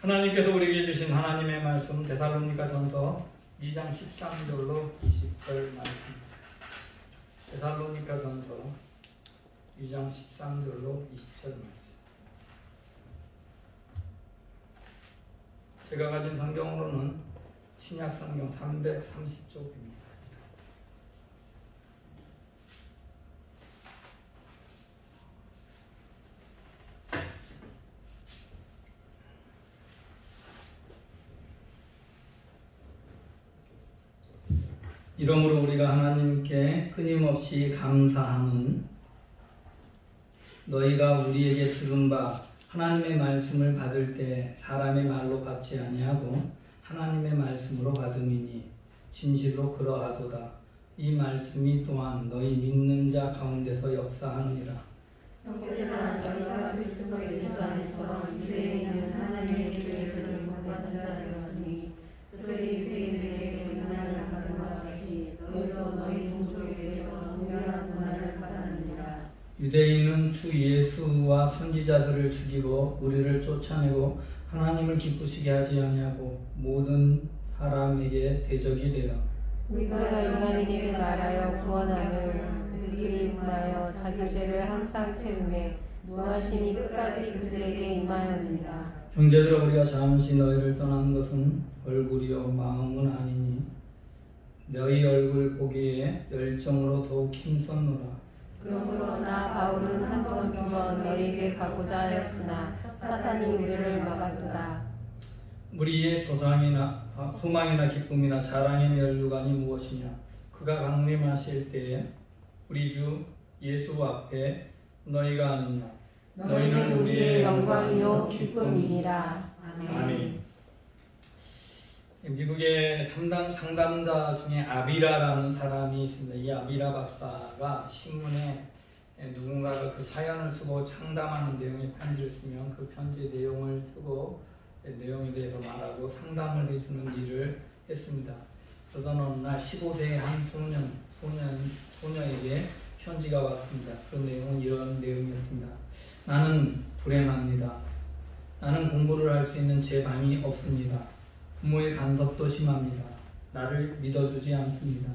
하나님께서 우리에게 주신 하나님의 말씀 데살로니가전서 2장 13절로 20절 말씀. 데살로니가전서 2장 13절로 20절 말씀. 제가 가진 성경으로는 신약 성경 330쪽입니다. 이러므로 우리가 하나님께 끊임없이 감사함은 너희가 우리에게 들은 바 하나님의 말씀을 받을 때 사람의 말로 받지 아니하고 하나님의 말씀으로 받음이니 진실로 그러하도다. 이 말씀이 또한 너희 믿는 자 가운데서 역사하느니라. 형제들아, 너희가 그리스도 예수 안에서 유대에 있는 하나님의 교회들을 받은 자가 되었으니 그들이 유대인들에게 고난을 받은 것 같이 너희도 너희 동족에게서 동일한 고난을 받았느니라. 유대인은 주 예수와 선지자들을 죽이고 우리를 쫓아내고 하나님을 기쁘시게 하지 아니하고 모든 사람에게 대적이 되어 우리가 인간에게 말하여 구원함을 그들이 임하여 자기 죄를 항상 채우매 노하심이 끝까지 그들에게 임하였느니라. 형제들아, 우리가 잠시 너희를 떠난 것은 얼굴이요 마음은 아니니 너희 얼굴 보기에 열정으로 더욱 힘썼노라. 그러므로 나 바울은 한 번 두 번 너희에게 가고자 하였으나 사탄이 우리를 막았도다. 우리의 조상이나 소망이나 기쁨이나 자랑의 면류관이 무엇이냐? 그가 강림하실 때에 우리 주 예수 앞에 너희가 아니냐? 너희는 우리의 영광이요 기쁨이니라. 아멘. 미국의 상담자 중에 아비라라는 사람이 있습니다. 이 아비라 박사가 신문에 누군가가 그 사연을 쓰고 상담하는 내용의 편지를 쓰면 그 편지 내용을 쓰고 내용에 대해서 말하고 상담을 해주는 일을 했습니다. 그러던 어느 날 15세의 한 소녀에게 편지가 왔습니다. 그 내용은 이런 내용이었습니다. 나는 불행합니다. 나는 공부를 할 수 있는 제 방이 없습니다. 부모의 간섭도 심합니다. 나를 믿어주지 않습니다.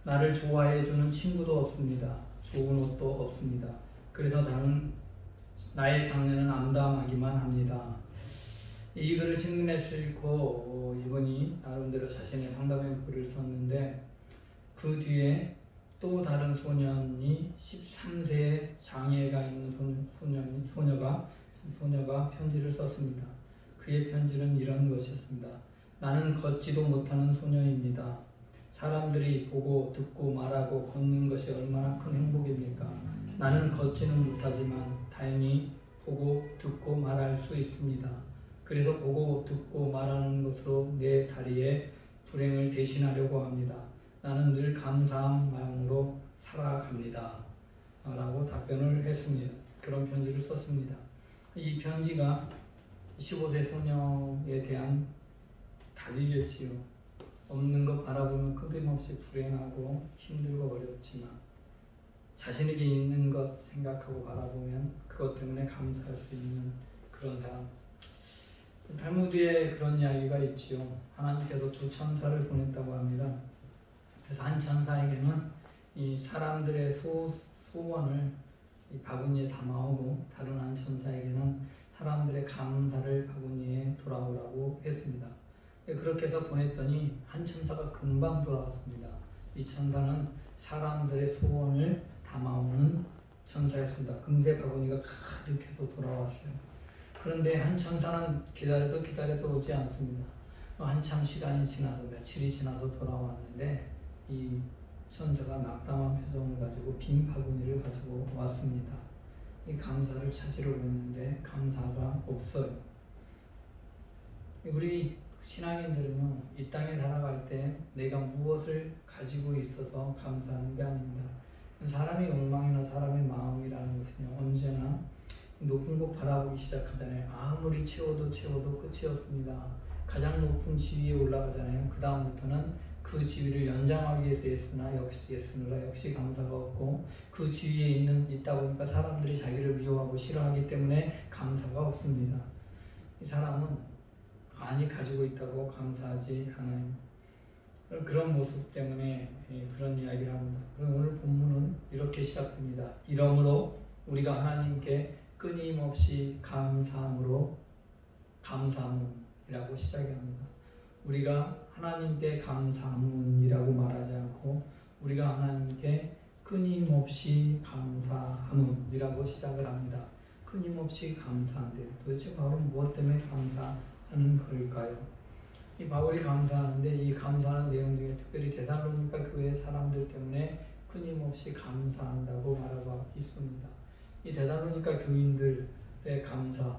나를 좋아해주는 친구도 없습니다. 좋은 옷도 없습니다. 그래서 나의 장래는 암담하기만 합니다. 이 글을 신문에 읽고 이분이 나름대로 자신의 상담의 글을 썼는데 그 뒤에 또 다른 소년이 13세의 장애가 있는 소녀가 편지를 썼습니다. 그의 편지는 이런 것이었습니다. 나는 걷지도 못하는 소녀입니다. 사람들이 보고 듣고 말하고 걷는 것이 얼마나 큰 행복입니까? 나는 걷지는 못하지만 다행히 보고 듣고 말할 수 있습니다. 그래서 보고 듣고 말하는 것으로 내 다리에 불행을 대신하려고 합니다. 나는 늘 감사한 마음으로 살아갑니다. 라고 답변을 했습니다. 그런 편지를 썼습니다. 이 편지가 15세 소녀에 대한 답이겠지요. 없는 것 바라보면 끊임없이 불행하고 힘들고 어렵지만 자신에게 있는 것 생각하고 바라보면 그것 때문에 감사할 수 있는 그런 사람. 탈무드에 그런 이야기가 있지요. 하나님께서 두 천사를 보냈다고 합니다. 그래서 한 천사에게는 이 사람들의 소원을 이 바구니에 담아오고 다른 한 천사에게는 사람들의 감사를 바구니에 돌아오라고 했습니다. 그렇게 해서 보냈더니 한 천사가 금방 돌아왔습니다. 이 천사는 사람들의 소원을 담아오는 천사였습니다. 금세 바구니가 가득해서 돌아왔어요. 그런데 한 천사는 기다려도 오지 않습니다. 한참 시간이 지나서 며칠이 지나서 돌아왔는데 이 천사가 낙담한 표정을 가지고 빈 바구니를 가지고 왔습니다. 이 감사를 찾으려고 했는데 감사가 없어요. 우리 신앙인들은요, 이 땅에 살아갈 때 내가 무엇을 가지고 있어서 감사하는 게 아닙니다. 사람의 욕망이나 사람의 마음이라는 것은요, 언제나 높은 곳 바라보기 시작하잖아요. 아무리 채워도 끝이 없습니다. 가장 높은 지위에 올라가잖아요. 그 다음부터는 그 지위를 연장하기 위해서 애쓰느라 역시 감사가 없고, 그 지위에 있다 보니까 사람들이 자기를 미워하고 싫어하기 때문에 감사가 없습니다. 많이 가지고 있다고 감사하지 않아요. 그런 모습 때문에 그런 이야기를 합니다. 그럼 오늘 본문은 이렇게 시작됩니다. 이러므로 우리가 하나님께 끊임없이 감사함이라고 시작이 합니다. 우리가 하나님께 감사함이라고 말하지 않고 우리가 하나님께 끊임없이 감사함이라고 시작을 합니다. 끊임없이 감사한데 도대체 바울은 무엇 때문에 감사하는 걸까요? 이 바울이 감사하는데 이 감사하는 내용 중에 특별히 데살로니가 교회 사람들 때문에 끊임없이 감사한다고 말하고 있습니다. 이 데살로니가 교인들의 감사,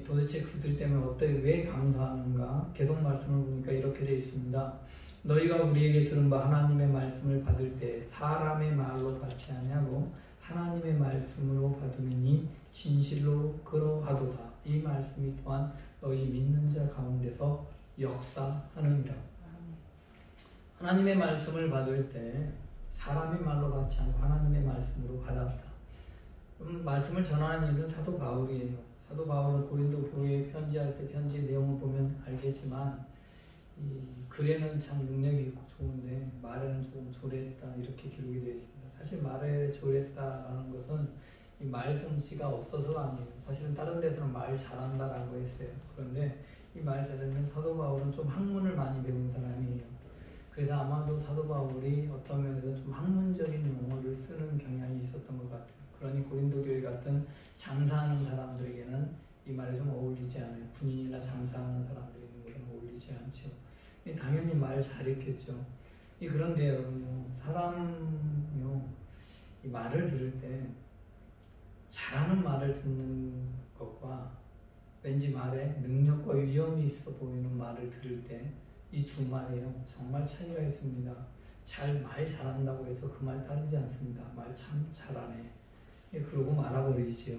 도대체 그들 때문에 왜 감사하는가? 계속 말씀을 보니까 이렇게 되어 있습니다. 너희가 우리에게 들은 바 하나님의 말씀을 받을 때 사람의 말로 받지 아니하고 하나님의 말씀으로 받으니 진실로 그러하도다. 이 말씀이 또한 너희 믿는 자 가운데서 역사하느니라. 하나님의 말씀을 받을 때 사람의 말로 받지 않고 하나님의 말씀으로 받았다. 말씀을 전하는 일은 사도 바울이에요. 사도 바울은 고린도 교회에 편지할 때 편지 내용을 보면 알겠지만 이 글에는 참 능력이 있고 좋은데 말에는 조금 조례했다 이렇게 기록이 되어 있습니다. 사실 말에 조례했다라는 것은 이 말솜씨가 없어서가 아니에요. 사실은 다른 데서는 말 잘한다라고 했어요. 그런데 이 말 잘하면 사도 바울은 좀 학문을 많이 배운 사람이에요. 그래서 아마도 사도 바울이 어떤 면에서 좀 학문적인 용어를 쓰는 경향이 있었던 것 같아요. 그러니 고린도 교회 같은 장사하는 사람들에게는 이 말이 좀 어울리지 않아요. 군인이나 장사하는 사람들이 있는 것은 어울리지 않죠. 당연히 말 잘했겠죠. 그런데 여러분요, 사람요, 이 말을 들을 때 잘하는 말을 듣는 것과 왠지 말에 능력과 위험이 있어 보이는 말을 들을 때 이 두 말이요 정말 차이가 있습니다. 말 잘한다고 해서 그 말 따르지 않습니다. 말 참 잘하네. 그러고 말아버리지요.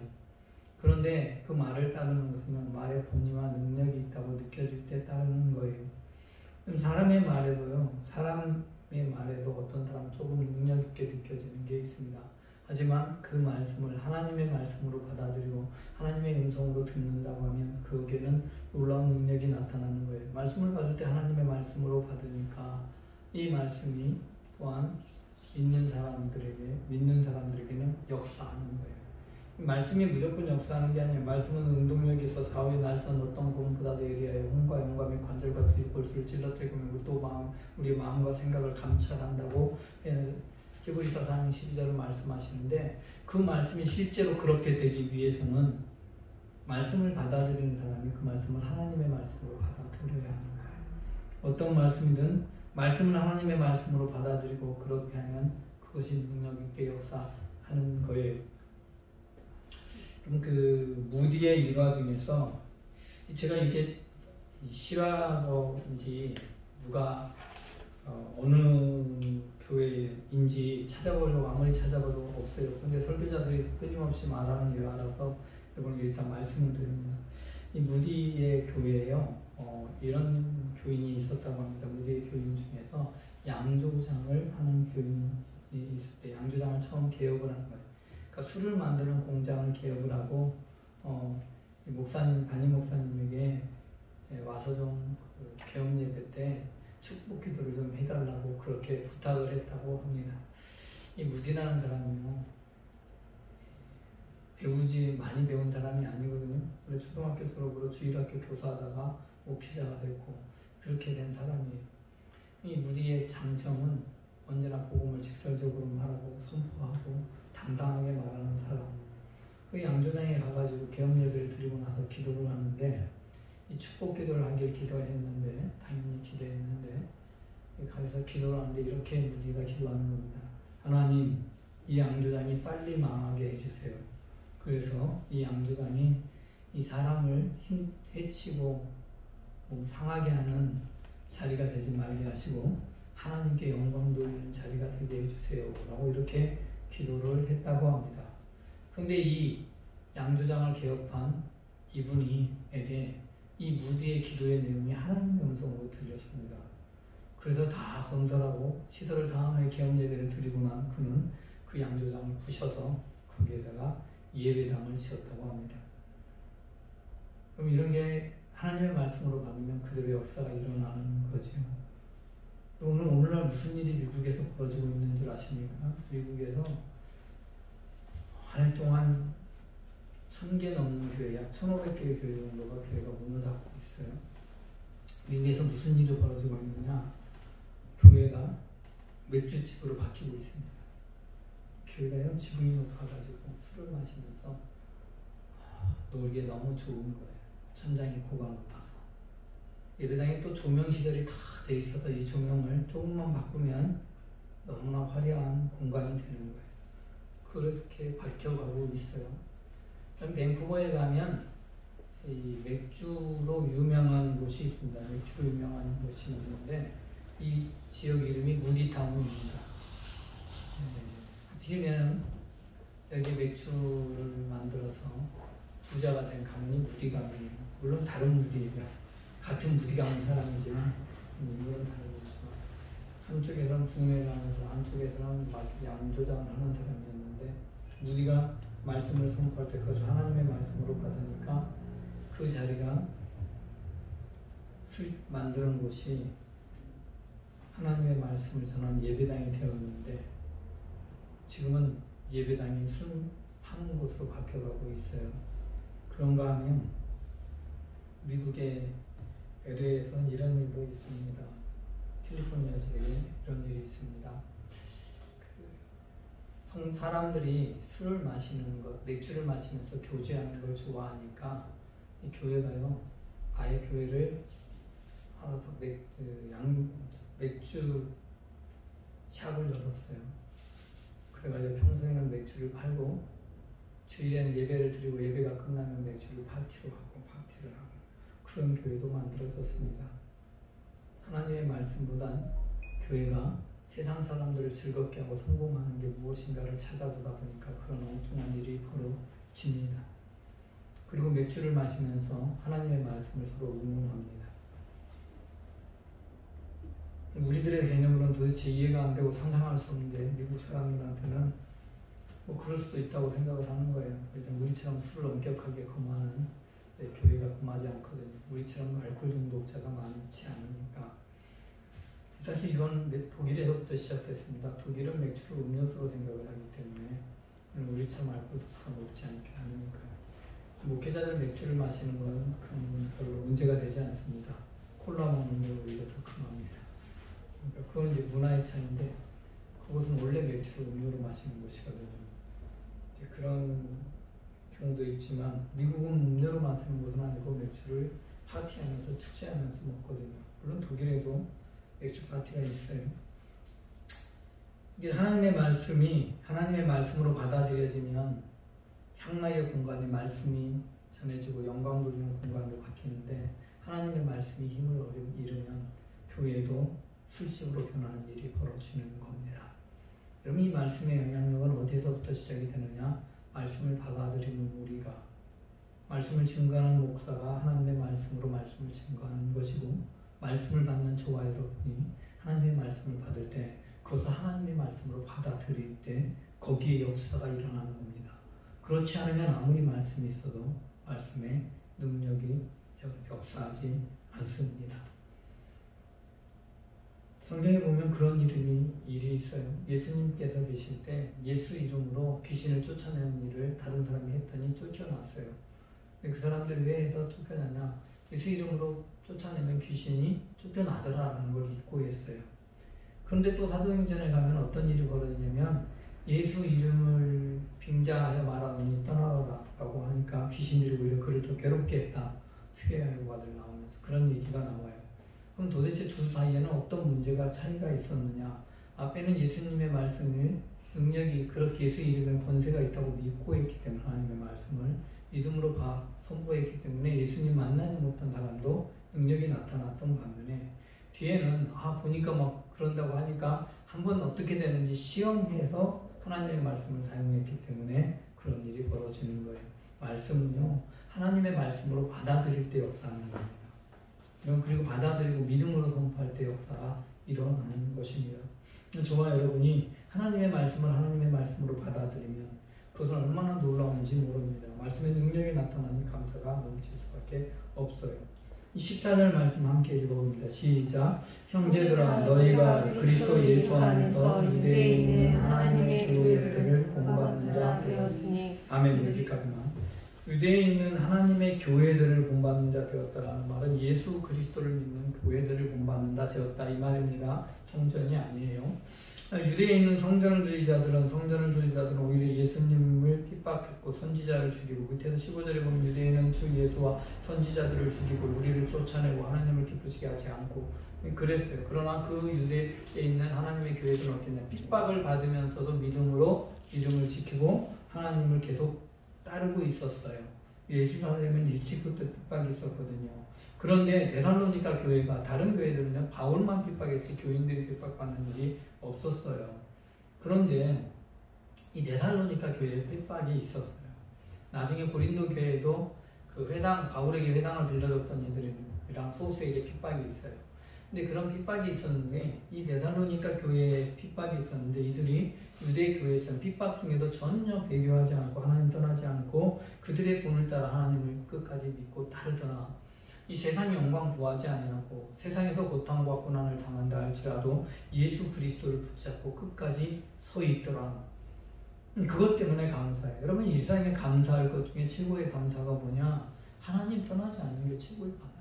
그런데 그 말을 따르는 것은 말에 본의와 능력이 있다고 느껴질 때 따르는 거예요. 사람의 말에도요, 사람의 말에도 어떤 사람은 조금 능력 있게 느껴지는 게 있습니다. 하지만 그 말씀을 하나님의 말씀으로 받아들이고 하나님의 음성으로 듣는다고 하면 그에게는 놀라운 능력이 나타나는 거예요. 말씀을 받을 때 하나님의 말씀으로 받으니까 이 말씀이 또한 믿는 사람들에게는 역사하는 거예요. 말씀이 무조건 역사하는 게 아니에요. 말씀은 운동력이 있어 사후에 날선 어떤 고음보다도 예리하여 혼과 영과 및 관절과 골수를 찔러째고 또 우리의 마음과 생각을 감찰한다고 히브리서 4장 12절을 말씀하시는데 그 말씀이 실제로 그렇게 되기 위해서는 말씀을 받아들이는 사람이 그 말씀을 하나님의 말씀으로 받아들여야 하는 거예요. 어떤 말씀이든 말씀을 하나님의 말씀으로 받아들이고 그렇게 하면 그것이 능력 있게 역사하는 거예요. 그럼 그 무디의 일화 중에서 제가 이게 실화인지 누가 어느 교회인지 찾아보려고 아무리 찾아봐도 없어요. 근데 설교자들이 끊임없이 말하는 일화라서 여러분 일단 말씀을 드립니다. 이 무디의 교회에요. 이런 교인이 있었다고 합니다. 무디의 교인 중에서 양조장을 하는 교인이 있을 때 양조장을 처음 개업을 하는 거예요. 그러니까 술을 만드는 공장을 개업을 하고 담임 목사님에게 와서 좀 개업 예배 때 축복 기도를 좀 해달라고 그렇게 부탁을 했다고 합니다. 이 무디라는 사람이요, 많이 배운 사람이 아니거든요. 원래 초등학교 졸업으로 주일학교 교사하다가 목회자가 됐고 그렇게 된 사람이에요. 이 무디의 장점은 언제나 복음을 직설적으로 말하고 선포하고 당당하게 말하는 사람. 그 양조장에 가가지고 개업 예배를 드리고 나서 기도를 하는데 이 축복 기도를 하길 기도했는데 당연히 기도했는데 가서 기도를 하는데 이렇게 무디가 기도하는 겁니다. 하나님, 이 양조장이 빨리 망하게 해주세요. 그래서 이 양조장이 이 사람을 해치고 상하게 하는 자리가 되지 말게 하시고 하나님께 영광 돌리는 자리가 되게 해주세요 라고 이렇게 기도를 했다고 합니다. 그런데 이 양조장을 개업한 이분에게 이 무디의 기도의 내용이 하나님의 음성으로 들렸습니다. 그래서 다 건설하고 시설을 다 하며 개업 예배를 드리고 난 그는 그 양조장을 부셔서 거기에다가 예배당을 지었다고 합니다. 그럼 이런 게 하나님의 말씀으로 받으면 그대로 역사가 일어나는 거죠. 오늘날 무슨 일이 미국에서 벌어지고 있는 줄 아십니까? 미국에서 한 해 동안 1000개 넘는 교회, 약 1500개의 교회 정도가 교회가 문을 닫고 있어요. 미국에서 무슨 일이 벌어지고 있느냐? 교회가 맥주집으로 바뀌고 있습니다. 교회가요, 지붕이 높아가지고 술을 마시면서 놀기에 너무 좋은 거예요. 천장이 고가 높아서. 예배당에 또 조명 시설이 다 돼 있어서 이 조명을 조금만 바꾸면 너무나 화려한 공간이 되는 거예요. 그렇게 밝혀가고 있어요. 밴쿠버에 가면 이 맥주로 유명한 곳이 있습니다. 맥주로 유명한 곳이 있는데 이 지역 이름이 무디타운입니다. 하필이면 여기 맥주를 만들어서 부자가 된 가문이 무디 가문이에요. 물론 다른 무디예요. 같은 무디 가문 사람이지만 물론 다르겠지만 한쪽에서는 북매를 하면서 한쪽에서는 양 조장을 하는 사람이었는데 무디가 말씀을 선포할 때까지 하나님의 말씀으로 받으니까 그 자리가 술 만드는 곳이 하나님의 말씀을 전하는 예배당이 되었는데 지금은 예배당이 술 하는 곳으로 바뀌어가고 있어요. 그런가 하면 미국의 LA에서는 이런 일도 있습니다. 캘리포니아 지역에 이런 일이 있습니다. 사람들이 술을 마시는 것, 맥주를 마시면서 교제하는 걸 좋아하니까 이 교회가요, 아예 교회를 알아서 맥주 샵을 열었어요. 그래가지고 평소에는 맥주를 팔고 주일에는 예배를 드리고 예배가 끝나면 맥주를 파티를 하고 그런 교회도 만들어졌습니다. 하나님의 말씀보단 교회가 세상 사람들을 즐겁게 하고 성공하는 게 무엇인가를 찾아보다 보니까 그런 엉뚱한 일이 벌어집니다. 그리고 맥주를 마시면서 하나님의 말씀을 서로 의문합니다. 우리들의 개념으로는 도대체 이해가 안 되고 상상할 수 없는데 미국 사람들한테는 뭐 그럴 수도 있다고 생각을 하는 거예요. 우리처럼 술을 엄격하게 금하는 교회가 금하지 않거든요. 우리처럼 알코올 중독자가 많지 않으니까. 사실 이건 독일에서부터 시작됐습니다. 독일은 맥주를 음료수로 생각을 하기 때문에 우리처럼 알코올 도수가 높지 않게 하니까요. 목회자들 맥주를 마시는 건 별로 문제가 되지 않습니다. 콜라 먹는 게 오히려 더 금합니다. 그러니까 그건 이제 문화의 차이인데 그것은 원래 맥주를 음료로 마시는 것이거든요. 이제 그런 경우도 있지만 미국은 음료로 마시는 것은 아니고 맥주를 파티하면서 축제하면서 먹거든요. 물론 독일에도 맥주 파티가 있어요. 이게 하나님의 말씀이 하나님의 말씀으로 받아들여지면 향락의 공간이 말씀이 전해지고 영광 돌리는 공간으로 바뀌는데 하나님의 말씀이 힘을 잃으면 교회도 술집으로 변하는 일이 벌어지는 겁니다. 여러분 이 말씀의 영향력은 어디서부터 시작이 되느냐? 말씀을 받아들이는 우리가 말씀을 증거하는 목사가 하나님의 말씀으로 말씀을 증거하는 것이고 말씀을 받는 저와 여러분이 하나님의 말씀을 받을 때 그것을 하나님의 말씀으로 받아들일 때 거기에 역사가 일어나는 겁니다. 그렇지 않으면 아무리 말씀이 있어도 말씀의 능력이 역사하지 않습니다. 성경에 보면 그런 일이 있어요. 예수님께서 계실 때 예수 이름으로 귀신을 쫓아내는 일을 다른 사람이 했더니 쫓겨났어요. 근데 그 사람들 왜 해서 쫓겨나냐? 예수 이름으로 쫓아내면 귀신이 쫓겨나더라라는 걸 믿고 했어요. 그런데 또 사도행전에 가면 어떤 일이 벌어지냐면 예수 이름을 빙자하여 말하노니 떠나가라 라고 하니까 귀신들이 오히려 그를 더 괴롭게 했다. 스게야의 바들 나오면서 그런 얘기가 나와요. 그럼 도대체 두 사이에는 어떤 문제가 차이가 있었느냐? 앞에는 예수님의 말씀을 능력이 그렇게 예수 이름에 권세가 있다고 믿고 했기 때문에 하나님의 말씀을 믿음으로 선포했기 때문에 예수님 만나지 못한 사람도 능력이 나타났던 반면에 뒤에는 보니까 막 그런다고 하니까 한번 어떻게 되는지 시험해서 하나님의 말씀을 사용했기 때문에 그런 일이 벌어지는 거예요. 말씀은요 하나님의 말씀으로 받아들일 때 역사하는 겁니다. 그리고 받아들이고 믿음으로 선포할 때 역사가 일어나는 것입니다. 저와 여러분이 하나님의 말씀을 하나님의 말씀으로 받아들이면 그것은 얼마나 놀라운지 모릅니다. 말씀의 능력이 나타나니 감사가 넘칠 수밖에 없어요. 14절 말씀 함께 읽어봅니다. 시작. 형제들아 너희가 그리스도 예수 안에서 유대에 있는 하나님의 교회들을 본받는 자 되었으니. 아멘. 여기까지만. 유대에 있는 하나님의 교회들을 본받는 자 되었다라는 말은 예수 그리스도를 믿는 교회들을 본받는다 되었다 이 말입니다. 성전이 아니에요. 유대에 있는 성전주의자들은 오히려 예수님을 핍박했고 선지자를 죽이고, 밑에서 15절에 보면 유대인은 주 예수와 선지자들을 죽이고 우리를 쫓아내고 하나님을 기쁘시게 하지 않고 그랬어요. 그러나 그 유대에 있는 하나님의 교회들은 어땠냐? 핍박을 받으면서도 믿음으로 이름을 지키고 하나님을 계속 따르고 있었어요. 예루살렘은 일찍부터 핍박이 있었거든요. 그런데 데살로니가 교회가, 다른 교회들은요 바울만 핍박했지 교인들이 핍박받는 일이 없었어요. 그런데 이 데살로니가 교회에 핍박이 있었어요. 나중에 고린도 교회에도 그 바울에게 회당을 빌려줬던 이들이랑 소수에게 핍박이 있어요. 근데 그런 핍박이 있었는데, 이 데살로니가 교회에 핍박이 있었는데 이들이 유대 교회처럼 핍박 중에도 전혀 배교하지 않고 하나님 떠나지 않고 그들의 본을 따라 하나님을 끝까지 믿고 따르더라. 이 세상의 영광 구하지 아니하고 세상에서 고통과 고난을 당한다 할지라도 예수 그리스도를 붙잡고 끝까지 서 있더라. 그것 때문에 감사해요. 여러분, 이 세상에 감사할 것 중에 최고의 감사가 뭐냐? 하나님 떠나지 않는 게 최고의 감사예요.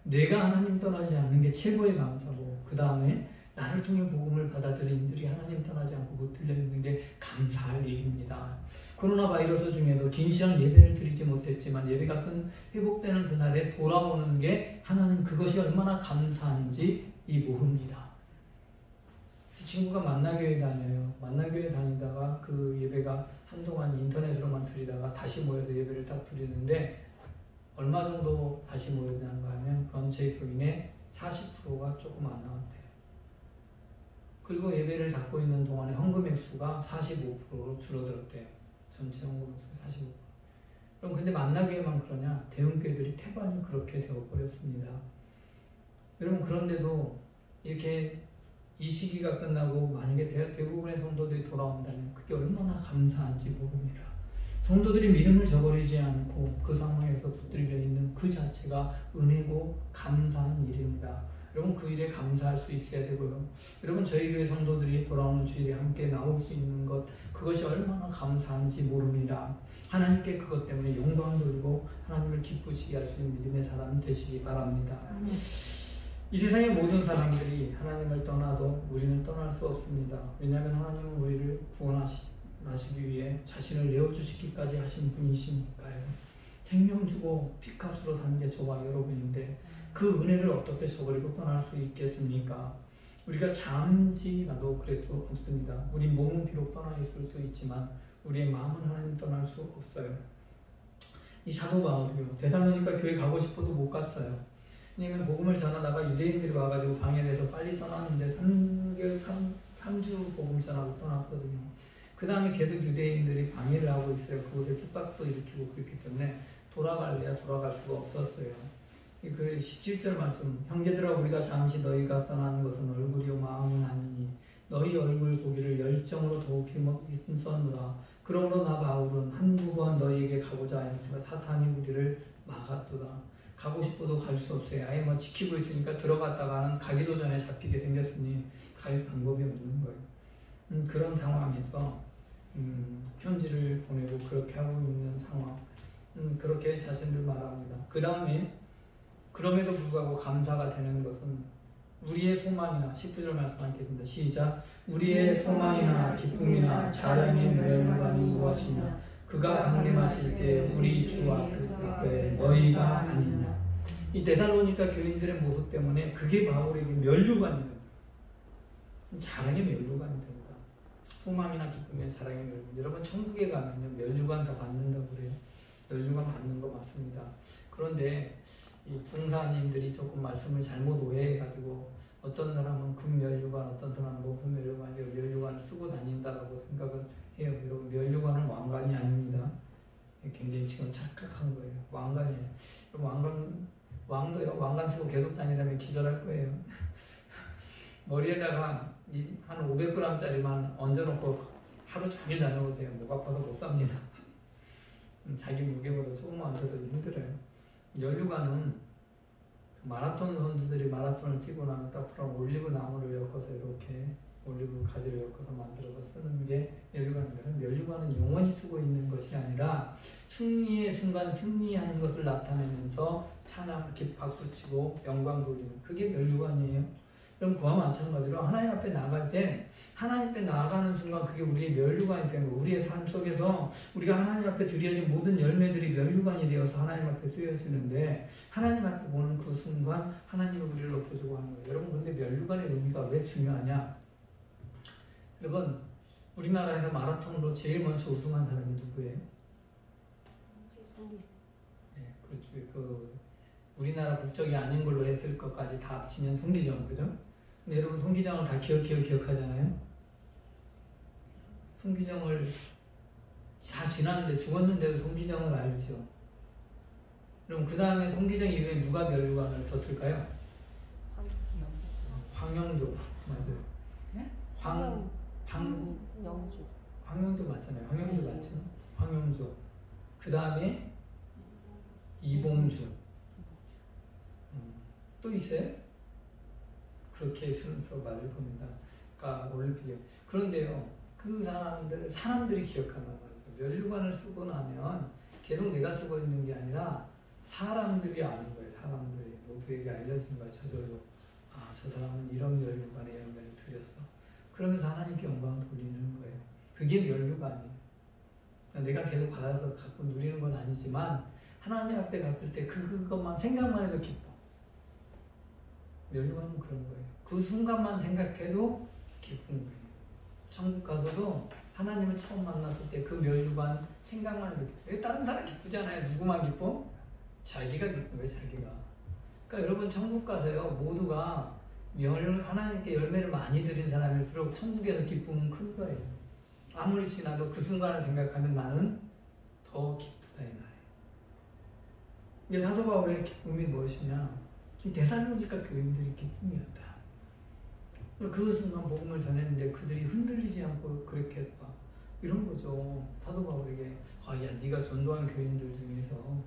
내가 하나님 떠나지 않는 게 최고의 감사고, 그 다음에 나를 통해 복음을 받아들인 이들이 하나님 떠나지 않고 붙들려 있는 게 감사할 일입니다. 코로나 바이러스 중에도 긴 시간 예배를 드리지 못했지만 예배가 회복되는 그날에 돌아오는 게 하나님 그것이 얼마나 감사한지 모릅니다. 친구가 만나교회 다녀요. 만나교회 다니다가 그 예배가 한동안 인터넷으로만 드리다가 다시 모여서 예배를 딱 드리는데, 얼마 정도 다시 모였는가 하면 전체 교인의 40%가 조금 안 나왔대요. 그리고 예배를 닫고 있는 동안에 헌금 액수가 45%로 줄어들었대요. 전체 헌금 액수 45%. 그럼 근데 만나교회만 그러냐? 대형교회들이 태반이 그렇게 되어버렸습니다. 여러분, 그런데도 이렇게 이 시기가 끝나고 만약에 대부분의 성도들이 돌아온다면 그게 얼마나 감사한지 모릅니다. 성도들이 믿음을 저버리지 않고 그 상황에서 붙들려 있는 그 자체가 은혜고 감사한 일입니다. 여러분, 그 일에 감사할 수 있어야 되고요. 여러분, 저희 교회 성도들이 돌아오는 주일에 함께 나올 수 있는 것, 그것이 얼마나 감사한지 모릅니다. 하나님께 그것 때문에 영광 돌리고 하나님을 기쁘시게 할 수 있는 믿음의 사람 되시기 바랍니다. 이 세상의 모든 사람들이 하나님을 떠나도 우리는 떠날 수 없습니다. 왜냐하면 하나님은 우리를 구원하시기 위해 자신을 내어주시기까지 하신 분이시니까요. 생명 주고 피값으로 사는 게 저와 여러분인데 그 은혜를 어떻게 저버리고 떠날 수 있겠습니까? 우리가 잠시라도 그래도 없습니다. 우리 몸은 비록 떠나 있을 수 있지만 우리의 마음은 하나님 떠날 수 없어요. 이 사도 바울이요, 데살로니가 교회 가고 싶어도 못 갔어요. 왜냐면 복음을 전하다가 유대인들이 와가지고 방해돼서 빨리 떠났는데 3주 복음 전하고 떠났거든요. 그 다음에 계속 유대인들이 방해를 하고 있어요. 그곳에 핍박도 일으키고 그렇기 때문에 돌아갈래야 돌아갈 수가 없었어요. 그 17절 말씀, 형제들아 우리가 잠시 너희가 떠나는 것은 얼굴이요 마음은 아니니 너희 얼굴 보기를 열정으로 더욱 힘썼노라. 그러므로 나 바울은 한두 번 너희에게 가고자 하였으나 사탄이 우리를 막았도다. 가고 싶어도 갈 수 없어요. 아예 지키고 있으니까 들어갔다가는 가기도 전에 잡히게 생겼으니 갈 방법이 없는 거예요. 그런 상황에서 편지를 보내고 그렇게 하고 있는 상황, 그렇게 자신을 말합니다. 그 다음에 그럼에도 불구하고 감사가 되는 것은 우리의 소망이나 19절 말씀하겠습니다. 시작. 우리의 소망이나 기쁨이나 자랑의 면류관이 무엇이냐? 그가 강림하실 때 우리 주 앞에 너희가 아니냐. 이 데살로니가 교인들의 모습 때문에 그게 바울에게 면류관이 됩니다. 자랑의 면류관이 됩니다. 소망이나 기쁨이나 자랑의 면류관. 여러분, 천국에 가면 면류관 다 받는다고 그래요. 면류관 받는 거 맞습니다. 그런데 이 봉사님들이 조금 말씀을 잘못 오해해가지고 어떤 사람은 금면류관, 어떤 사람은 목금면류관이고 면류관을 쓰고 다닌다라고 생각을 해요. 여러분, 면류관은 왕관이 아닙니다. 굉장히 지금 착각한 거예요. 왕관이에요. 왕도요, 왕관 쓰고 계속 다니려면 기절할 거예요. 머리에다가 한 500g짜리만 얹어놓고 하루 종일 다녀보세요. 목 아파서 못 삽니다. 자기 무게보다 조금만 얹어도 힘들어요. 면류관은 마라톤 선수들이 마라톤을 뛰고 나면 딱 그런 올리브 나무를 엮어서 이렇게 올리브 가지를 엮어서 만들어서 쓰는 게 면류관입니다. 면류관은 영원히 쓰고 있는 것이 아니라 승리의 순간 승리하는 것을 나타내면서 찬양, 이렇게 박수치고 영광 돌리는 그게 면류관이에요. 그럼 그와 마찬가지로 하나님 앞에 나갈 때 하나님 앞에 나아가는 순간 그게 우리의 면류관이 되는 거예요. 우리의 삶 속에서 우리가 하나님 앞에 드려진 모든 열매들이 면류관이 되어서 하나님 앞에 쓰여지는데 하나님 앞에 보는 그 순간 하나님이 우리를 높여주고 하는 거예요. 여러분 그런데 면류관의 의미가 왜 중요하냐? 여러분 우리나라에서 마라톤으로 제일 먼저 우승한 사람이 누구예요? 네, 그렇죠. 우리나라 국적이 아닌 걸로 했을 것까지 다 합치면 송기정, 그죠? 근데 여러분 송기정을 다 기억하잖아요. 송기정을 다 지났는데 죽었는데도 송기정을 알죠. 그럼 그 다음에 송기정 이후에 누가 면류관을 썼을까요? 황영조 맞아요. 네? 황영조 맞잖아요. 황영조 맞죠? 황영조. 그 다음에 이봉주. 또 있어요? 그렇게 순서 맞을 겁니다. 그러니까 올림픽이요. 그런데요, 그 사람들이 기억하는 거예요. 면류관을 쓰고 나면 계속 내가 쓰고 있는 게 아니라 사람들이 아는 거예요. 사람들이 모두에게 알려진 거예요. 저절로. 아, 저 사람은 이런 면류관에 열매를 드렸어. 그러면서 하나님께 영광을 돌리는 거예요. 그게 면류관이에요. 내가 계속 받아서 갖고 누리는 건 아니지만 하나님 앞에 갔을 때 그것만 생각만 해도 기뻐. 면류관은 그런 거예요. 그 순간만 생각해도 기쁜 거예요. 천국 가서도 하나님을 처음 만났을 때 그 면류관 생각만 해도 기뻐요. 다른 사람 기쁘잖아요. 누구만 기뻐? 자기가 기쁜 거예요. 자기가. 그러니까 여러분 천국 가서요. 모두가 하나님께 열매를 많이 드린 사람일수록 천국에서 기쁨은 클 거예요. 아무리 지나도 그 순간을 생각하면 나는 더 기쁘다 이 말이에요. 이게 사도 바울의 기쁨이 무엇이냐? 데살로니가 교인들이 기쁨이었다. 그 순간 복음을 전했는데 그들이 흔들리지 않고 그렇게 했다. 이런 거죠. 사도 바울에게 야 네가 전도한 교인들 중에서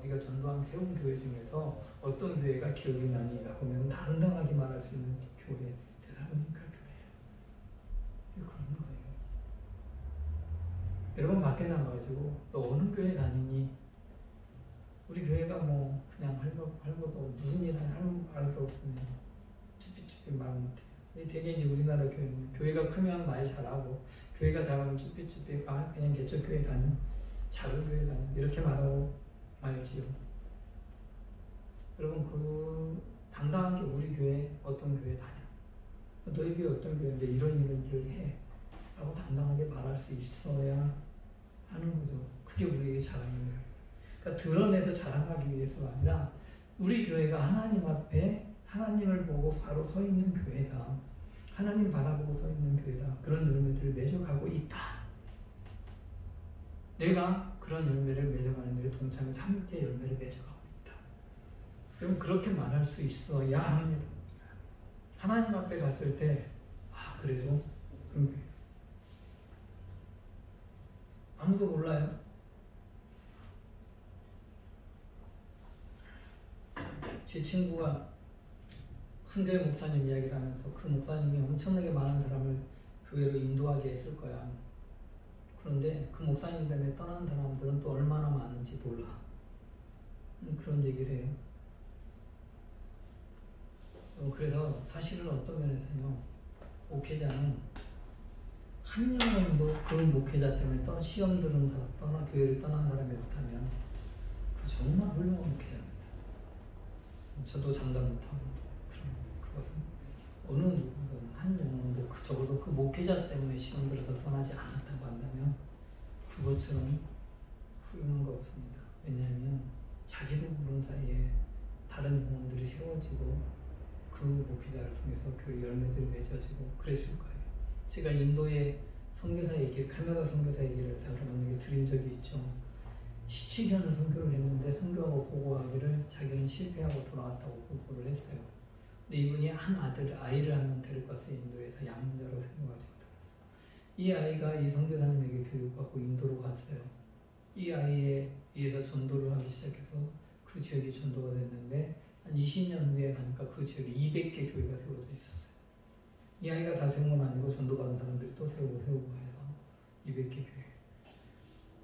네가 전도한 세운 교회 중에서 어떤 교회가 기억이 나니? 라고 하면 당당하게 말할 수 있는 교회 데살로니가 교회예요. 그런 거예요. 여러분 밖에 나가가지고 너 어느 교회 다니니? 우리 교회가 뭐 그냥 할 것도 무슨 일 할 수 없으면 쭈삐쭈삐 말 못해. 되게 이제 우리나라 교회는 교회가 크면 말 잘하고 교회가 작으면 쭈삐쭈삐 그냥 개척교회 다녀 작은 교회 다녀 이렇게 말하고 말지요. 여러분 그 당당한 게 우리 교회 어떤 교회 다녀 너희 교회 어떤 교회인데 이런 일을 해 라고 당당하게 말할 수 있어야 하는 거죠. 그게 우리에게 자랑이에요. 그러니까 드러내서 자랑하기 위해서가 아니라 우리 교회가 하나님 앞에 하나님을 보고 바로 서 있는 교회다. 하나님 바라보고 서 있는 교회다. 그런 열매들을 맺어가고 있다. 내가 그런 열매를 맺어가는 일에 동참해서 함께 열매를 맺어가고 있다. 그럼 그렇게 말할 수 있어야 합니다. 하나님 앞에 갔을 때 그래도 그런 교회. 아무도 몰라요. 제 친구가 큰교회 목사님 이야기를 하면서 그 목사님이 엄청나게 많은 사람을 교회로 인도하게 했을 거야. 그런데 그 목사님 때문에 떠난 사람들은 또 얼마나 많은지 몰라. 그런 얘기를 해요. 그래서 사실은 어떤 면에서요, 목회자는 한 명도 그 목회자 때문에 시험 들은 사람, 교회를 떠난 사람이 없다면 그 정말 훌륭한 목회자입니다. 저도 장담 못하고 그것은 어느 누구든 한 영혼도 적어도 그 목회자 때문에 시험 들어서 떠나지 않았다고 한다면 그것처럼 훌륭한 거 없습니다. 왜냐하면 자기도 모르는 사이에 다른 영혼들이 세워지고 그 목회자를 통해서 교회 열매들이 맺어지고 그랬을 거예요. 제가 인도의 선교사 얘기를, 카나다 선교사 얘기를 여러분에게 드린 적이 있죠. 17년을 선교를 했는데 선교하고 보고하기를 자기는 실패하고 돌아왔다고 보고를 했어요. 근데 이분이 아이를 한 명 데리고 가서 인도에서 양자로 생겨가지고 들었어요. 이 아이가 이 선교사님에게 교육받고 인도로 갔어요. 이 아이에 의해서 전도를 하기 시작해서 그 지역이 전도가 됐는데 한 20년 후에 가니까 그 지역에 200개 교회가 세워져 있었어요. 이 아이가 다 세운 건 아니고 전도받은 사람들이 또 세우고 해서 200개 교회.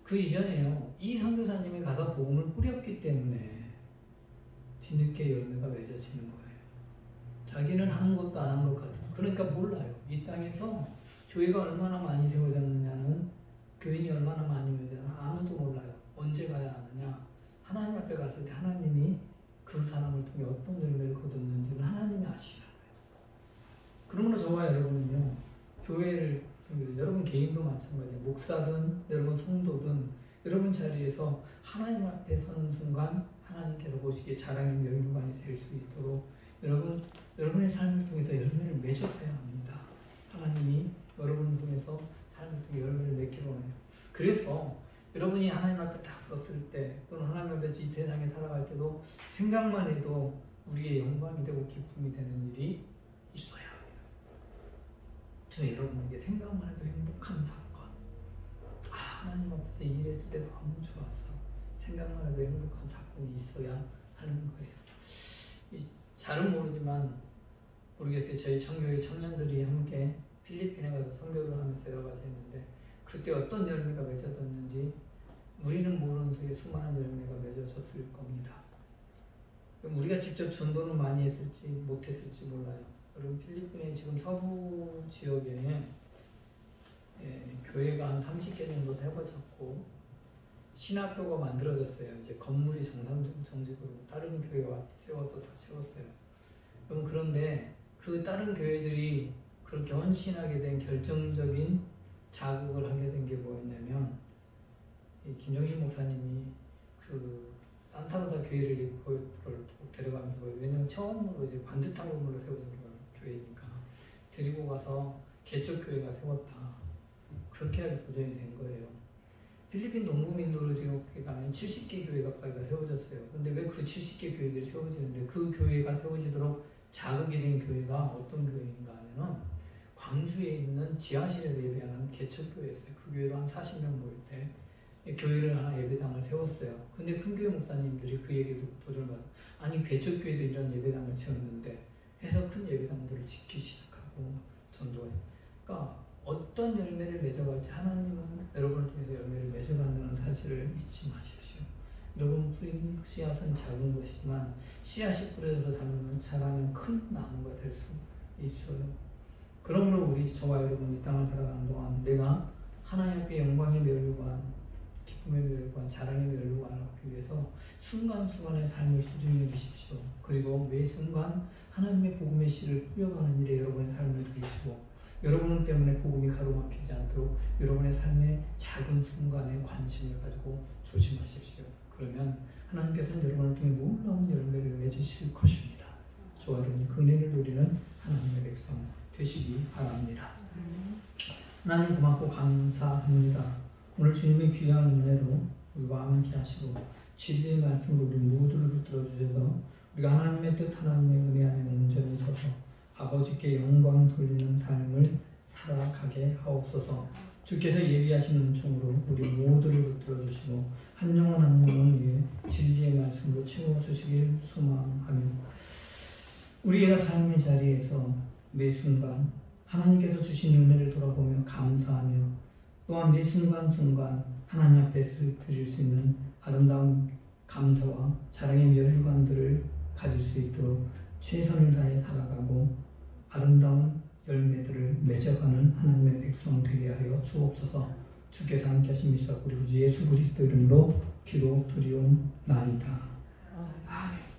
그 이전에요. 이 선교사님이 가서 복음을 뿌렸기 때문에 뒤늦게 열매가 맺어지는 거예요. 자기는 한 것도 안 한 것 같아요. 그러니까 몰라요. 이 땅에서 교회가 얼마나 많이 세워졌느냐는, 교인이 얼마나 많이 맺었느냐 아무도 몰라요. 언제 가야 아느냐? 하나님 앞에 갔을 때 하나님이 그 사람을 통해 어떤 열매를 거뒀는지는 하나님이 아시잖아요. 그러므로 저와 여러분은요, 교회를, 여러분 개인도 마찬가지예요. 목사든 여러분 성도든 여러분 자리에서 하나님 앞에 서는 순간 하나님께서 보시기에 자랑의 멸류관이 될 수 있도록 여러분의 삶을 통해서 열매를 맺어가야 합니다. 하나님이 여러분을 통해서 삶을 통해 열매를 맺기로 해요. 그래서 여러분이 하나님 앞에 딱 섰을 때, 또는 하나님 앞에 이 세상에 살아갈 때도 생각만 해도 우리의 영광이 되고 기쁨이 되는 일이 있어야 합니다. 저 여러분에게 생각만 해도 행복한 사건, 하나님 앞에서 일했을 때 너무 좋았어, 생각만 해도 행복한 사건이 있어야 하는 거예요. 잘은 모르겠어요. 저희 청교회 청년들이 함께 필리핀에 가서 선교를 하면서 여러 가지 했는데, 그때 어떤 열매가 맺어졌는지 우리는 모르는 속에 수많은 열매가 맺어졌을 겁니다. 우리가 직접 전도는 많이 했을지 못했을지 몰라요. 여러분 필리핀에 지금 서부 지역에 교회가 한 30개 정도 세워졌고 신학교가 만들어졌어요. 이제 건물이 정식으로 다른 교회와 세워서 다 세웠어요. 그런데 그 다른 교회들이 그렇게 헌신하게 된 결정적인 자극을 하게 된 게 뭐였냐면, 김정신 목사님이 그 산타로사 교회를 데려가면서, 왜냐면 처음으로 이제 반듯한 건물로 세워진 교회니까 데리고 가서 개척교회가 세웠다, 그렇게 하기 도전이 된 거예요. 필리핀 동부민도로 지금 가면 70개 교회 가까이가 세워졌어요. 근데 왜 그 70개 교회들이 세워지는데, 그 교회가 세워지도록 자극이 된 교회가 어떤 교회인가 하면은 광주에 있는 지하실에서 예배하는 개척교회였어요. 그 교회로 한 40명 모일 때 교회를 하나 예배당을 세웠어요. 근데 큰교회 목사님들이 그 얘기도 도전받아, 아니 개척교회도 이런 예배당을 세웠는데 해서 큰 예배당들을 짓기 시작하고 전도해요. 그러니까 어떤 열매를 맺어갈지 하나님은 여러분을 통해서 열매를 맺어간다는 사실을 잊지 마십시오. 여러분 뿌린 씨앗은 작은 것이지만 씨앗이 뿌려져서 자라면 큰 나무가 될 수 있어요. 그러므로 저와 여러분 이 땅을 살아가는 동안 내가 하나님 앞에 영광의 멸류관, 기쁨의 멸류관, 자랑의 멸류관을 얻기 위해서 순간순간의 삶을 소중히 여기십시오. 그리고 매 순간 하나님의 복음의 씨를 뿌려가는 일에 여러분의 삶을 드리시고, 여러분 때문에 복음이 가로막히지 않도록 여러분의 삶의 작은 순간에 관심을 가지고 조심하십시오. 그러면 하나님께서는 여러분을 통해 놀라운 열매를 맺으실 것입니다. 저와 여러분이 그 은혜를 누리는 하나님의 백성 되시기 바랍니다. 하나님 고맙고 감사합니다. 오늘 주님의 귀한 은혜로 우리와 함께 하시고 진리의 말씀으로 우리 모두를 붙들어 주셔서 우리가 하나님의 뜻, 하나님의 은혜 안에 온전히 서서 아버지께 영광 돌리는 삶을 살아가게 하옵소서. 주께서 예비하신 은총으로 우리 모두를 붙들어 주시고 한 영혼 한 영혼을 위해 진리의 말씀으로 채워주시길 소망하며, 우리가 삶의 자리에서 매 순간 하나님께서 주신 은혜를 돌아보며 감사하며, 또한 매 순간순간 하나님 앞에 드릴 수 있는 아름다운 감사와 자랑의 멸류관들을 가질 수 있도록 최선을 다해 살아가고 아름다운 열매들을 맺어가는 하나님의 백성 되게 하여 주옵소서. 주께서 함께 하신 미사 우리 구주 예수 그리스도 이름으로 기도드리옵나이다. 아멘.